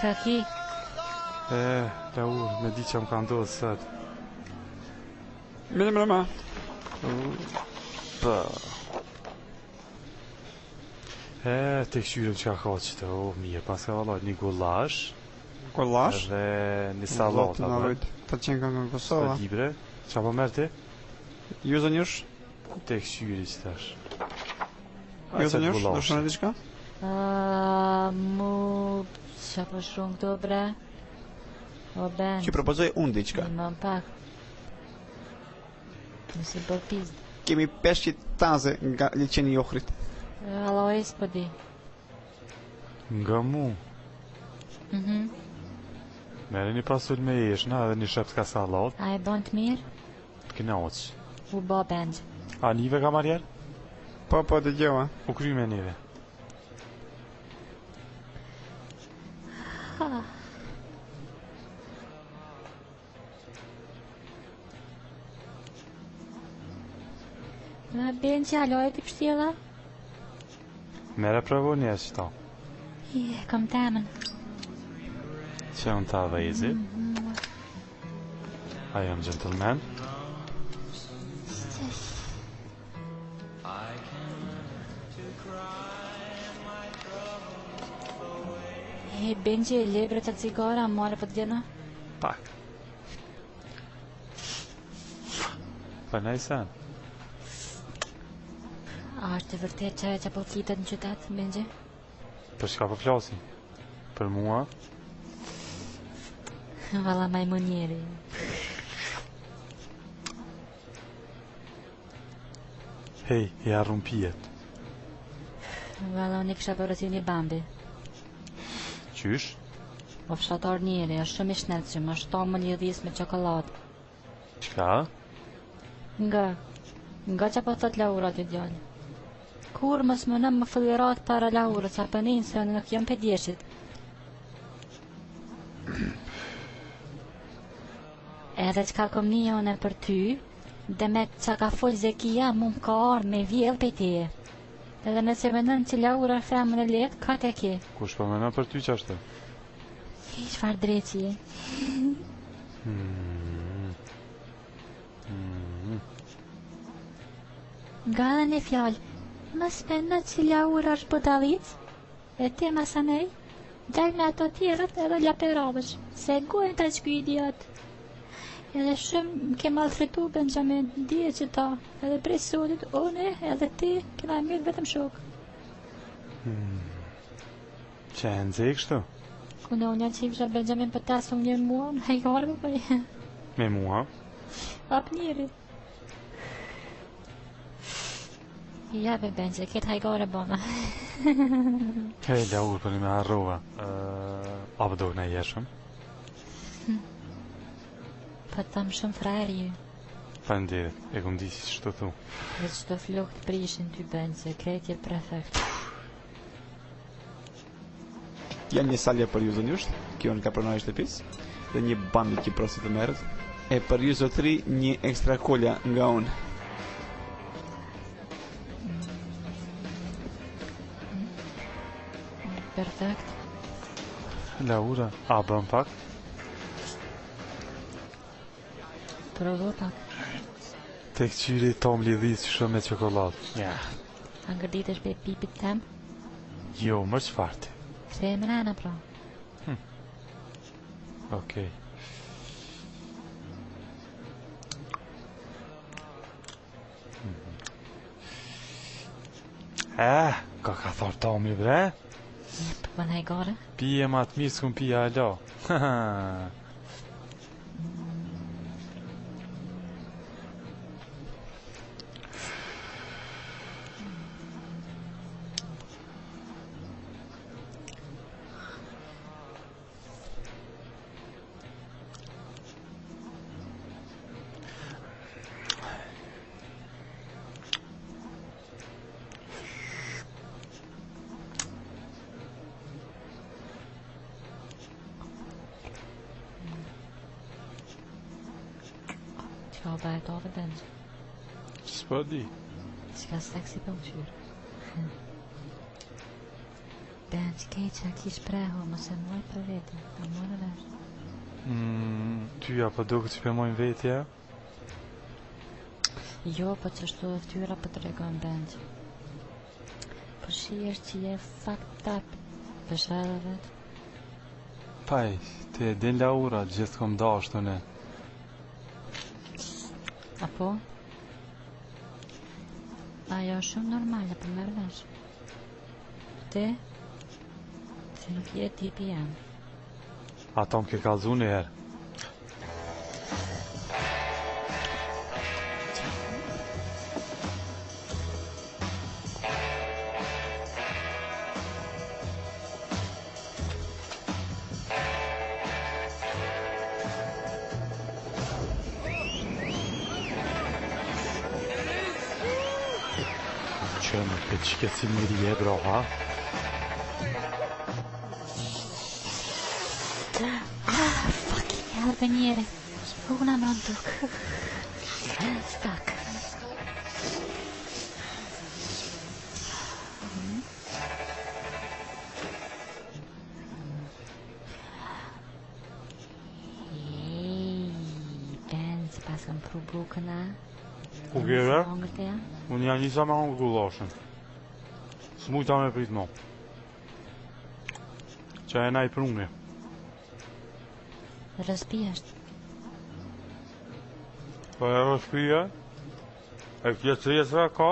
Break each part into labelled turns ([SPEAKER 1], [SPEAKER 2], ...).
[SPEAKER 1] Sa ki?
[SPEAKER 2] Laur, me di që më ka ndodhë sët.
[SPEAKER 3] Mrema.
[SPEAKER 2] Pa. Të këshyrëm që ka qëtë, mirë, pas ka valojt një gullash.
[SPEAKER 3] Gullash?
[SPEAKER 2] Edhe një salat,
[SPEAKER 3] Ta qenë ka nga Kosova.
[SPEAKER 2] Së libre, qa po mërë ti?
[SPEAKER 3] Ju zënjush?
[SPEAKER 2] Të këshyri që tash.
[SPEAKER 3] Ju zënjush, do shënë e diqka?
[SPEAKER 1] Mu... Qa po shumë këto bre? O ben...
[SPEAKER 3] Që propozoj unë diqka.
[SPEAKER 1] Më pak. Nësi bërë pizd.
[SPEAKER 3] Kemi peshqit taze nga liqeni Ohrit.
[SPEAKER 1] Alois po di.
[SPEAKER 2] Nga mu. Mere një pasul me ishna edhe një shëpt ka salat.
[SPEAKER 1] A e bon të mirë?
[SPEAKER 2] Të kina oq.
[SPEAKER 1] U bo bend.
[SPEAKER 2] A nive ka marjer?
[SPEAKER 3] Po, të gjoha.
[SPEAKER 2] U kry me nive.
[SPEAKER 1] Në ben që alojt i pështjela?
[SPEAKER 2] Mere provo njës që ta.
[SPEAKER 1] Kom temen.
[SPEAKER 2] Që unë ta dhezi. I am gentleman.
[SPEAKER 1] Ben që e lebre të cigara, mare për të gjena?
[SPEAKER 2] Pak. Pa në i sen.
[SPEAKER 1] A është të vërtet që po flitet në qytet, Benji?
[SPEAKER 2] Për shka po flasin? Për mua?
[SPEAKER 1] Vala majmunieri.
[SPEAKER 2] Hej, i arrum pijet.
[SPEAKER 1] Vala unë i kësha përësi një bambi.
[SPEAKER 2] Qysh?
[SPEAKER 1] O fshatar njeri, është shumë i shnetshëm, është tomë më lidhis me qokoladë.
[SPEAKER 2] Qka?
[SPEAKER 1] Nga që po thot Laura të djallë. Kur mos më nëmë më fëllirat para Laurës, a pënin se unë nuk jam për djeshit. Edhe që ka kom një one për ty, dhe me që ka full zekia, mu më ka arë me vjell për tije. Edhe nëse menën që Laura femën e letë, ka të ke.
[SPEAKER 2] Kush po menën për ty që ashtë?
[SPEAKER 1] Qfar dreci e? Nga dhe një fjallë, mës menën që Laura është budalic, e ti masanej, gjall me ato tjerët edhe laperavësh, se gojnë të që kuj idiotë. Edhe shumë ke maltretu Benjamin, dije që ta, edhe prej sotit, une edhe ti, kena e mirë vetëm shok.
[SPEAKER 2] Që e nëzë i kështu?
[SPEAKER 1] Kune unë janë që i fësha Benjamin për tasë unë një mua, në hajgarë për për.
[SPEAKER 2] Me mua?
[SPEAKER 1] Ap njëri. Ja be Benja, këtë hajgarë bona.
[SPEAKER 2] Hej, Laur, për një me arrova. A për do në jeshëm?
[SPEAKER 1] Po të thamë shumë frajri ju.
[SPEAKER 2] Pa ndiret, e kom di si që të thu.
[SPEAKER 1] Dhe që të flok të prishin ty Benja, krejtje prefekt.
[SPEAKER 3] Janë një salje për ju zënjusht, kjo në ka pronoj shtëpis, dhe një bambi që prosit të merët, e për ju zotri një ekstra kolja nga unë.
[SPEAKER 1] Perfekt.
[SPEAKER 2] Laura, a bën pak?
[SPEAKER 1] Provo pak.
[SPEAKER 2] Tek qyri tom lidhis shumë me qokoladë. Ja.
[SPEAKER 1] A ngërdit është be pipit tem?
[SPEAKER 2] Jo, më qfarti.
[SPEAKER 1] Se e mrena pra.
[SPEAKER 2] Okej. Ka thorë tomi bre?
[SPEAKER 1] Jep, për hajgare.
[SPEAKER 2] Pije ma të mirë s'kum pija alo.
[SPEAKER 1] Ka bëhet ove Benja.
[SPEAKER 2] S'po di.
[SPEAKER 1] Që ka seksi për më qyrë. Ben që keqa ki shprehu, mos e moj për vete, a mojnë vesh.
[SPEAKER 2] Ty apo duket që përmojnë vetja?
[SPEAKER 1] Jo, po që shtu e ftyra po të regon benq. Po shi është që je fucked up, për shara vetë.
[SPEAKER 2] Paj, te e din Laura, gjithë kom dashtë në.
[SPEAKER 1] Apo? Ajo është shumë normale për mërë vesh. Ti? Se nuk je tipi jam.
[SPEAKER 2] Ato më ke kalzu një herë. Që më këtë që këtë si njëri e bro, ha?
[SPEAKER 1] Fucking hell, venire. Una më rëndu. Fuck. Ben, si pas kam pru bukën, a?
[SPEAKER 2] Ku gjere?
[SPEAKER 1] Hongër të ja?
[SPEAKER 2] Unë janë njësa me hongë gulloshen. Së mujta me prit mo. Që e na i prungi.
[SPEAKER 1] Rëspi është.
[SPEAKER 2] Po e rëspia? E kje të jesra ka?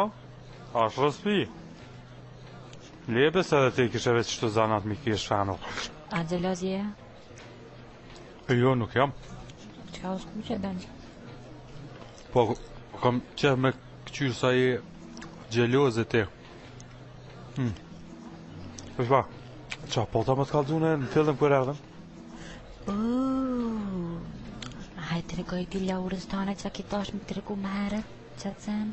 [SPEAKER 2] Ashtë rëspi. Lepes edhe ti kishe veç qëto zanat mi kish fanu.
[SPEAKER 1] A gjelozi e?
[SPEAKER 2] Jo, nuk jam.
[SPEAKER 1] Qka u s'ku që ben?
[SPEAKER 2] Po, kam qef me këqyrë sa i gjeloz e ti. Pësh ba, qa po ta më të kalzune në fillëm kër erdhëm?
[SPEAKER 1] Hajtë të regoj ti Laurës tane që ki tash më të regu më herët, që të sen.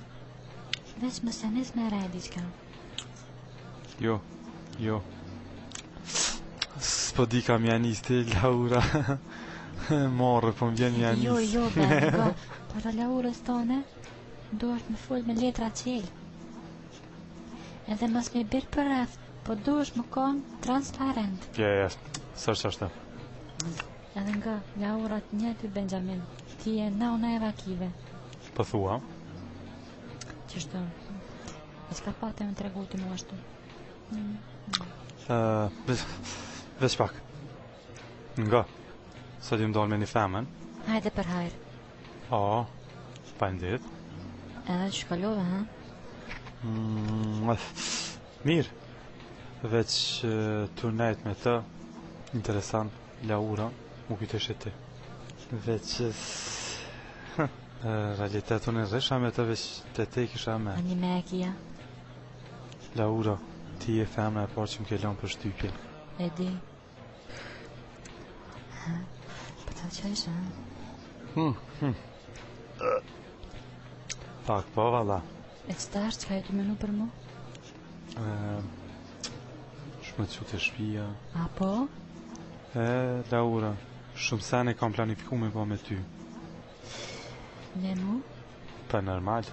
[SPEAKER 1] Veç më se nis me rej diqka.
[SPEAKER 2] Jo, jo. S'po di kam janis ti, Laura. Morë, po më vjen janis.
[SPEAKER 1] Jo, ben, go. Para Laurës tane, do është më full me letra qelë. Edhe mos me birë për rreth, po do është më konë transparent.
[SPEAKER 2] Ja, sërë që është.
[SPEAKER 1] Edhe nga Laurat njëti Benjamin, ti e nauna e rakive.
[SPEAKER 2] Po thua?
[SPEAKER 1] Qështu, e s'ka pate më të regu ti mu ashtu.
[SPEAKER 2] Veç pak. Nga, sot ju mdonë me një femen.
[SPEAKER 1] Hajde për hajrë.
[SPEAKER 2] O, pa ndit.
[SPEAKER 1] Edhe që shkallove, ha?
[SPEAKER 2] Mirë. Veç turnet me të, interesant, Laura, mu këtë është ti. Veç... Realitetu në rresha me të veç të te kisha me.
[SPEAKER 1] A një me e kia?
[SPEAKER 2] Laura, ti e femna e parë që më ke lënë për shtypje.
[SPEAKER 1] E di. Po të qesh, ha?
[SPEAKER 2] Pak, po, valla.
[SPEAKER 1] E qëtash që ka e të menu për mu?
[SPEAKER 2] Shme të të shpia.
[SPEAKER 1] A po?
[SPEAKER 2] Laura, shumë sene kam planifiku me po me ty.
[SPEAKER 1] Me mu?
[SPEAKER 2] Pa normal.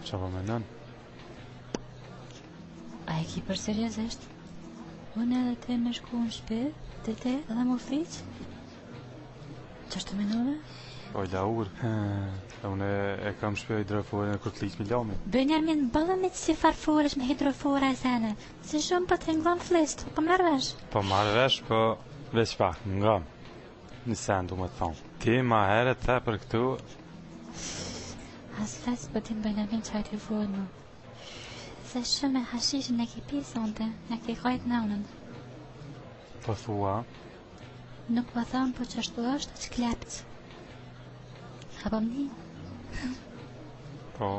[SPEAKER 2] Qa po me nën?
[SPEAKER 1] A e ki për seriozisht? Unë edhe te me shku në shpi, te edhe mu friq? Qashtu menove?
[SPEAKER 2] O, Laura, unë e kam shpia hidrofore në këtë liq me lami.
[SPEAKER 1] Benjamin, bëllë me që si farforesh me hidrofore e sene. Si shumë për të nglon flist, po marrë vesh.
[SPEAKER 2] Po marrë vesh, po veç pak, nga. Një sen du më të thonë. Ti ma heret the për këtu.
[SPEAKER 1] As fes për ti Benjamin që hajtë i vojnë mu. Se shumë e hashishën e ki pisonte, e ki kajt naunën.
[SPEAKER 2] Po thua?
[SPEAKER 1] Nuk po thonë po që ashtu është që klepc. Apo mni?
[SPEAKER 2] Po.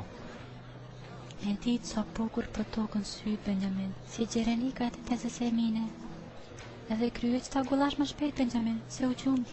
[SPEAKER 1] E di të so pokur për tokën sy, Benjamin, si Gjerenika e të tezës e mine. Edhe kryet që ta gullash më shpejt, Benjamin, se u qumë.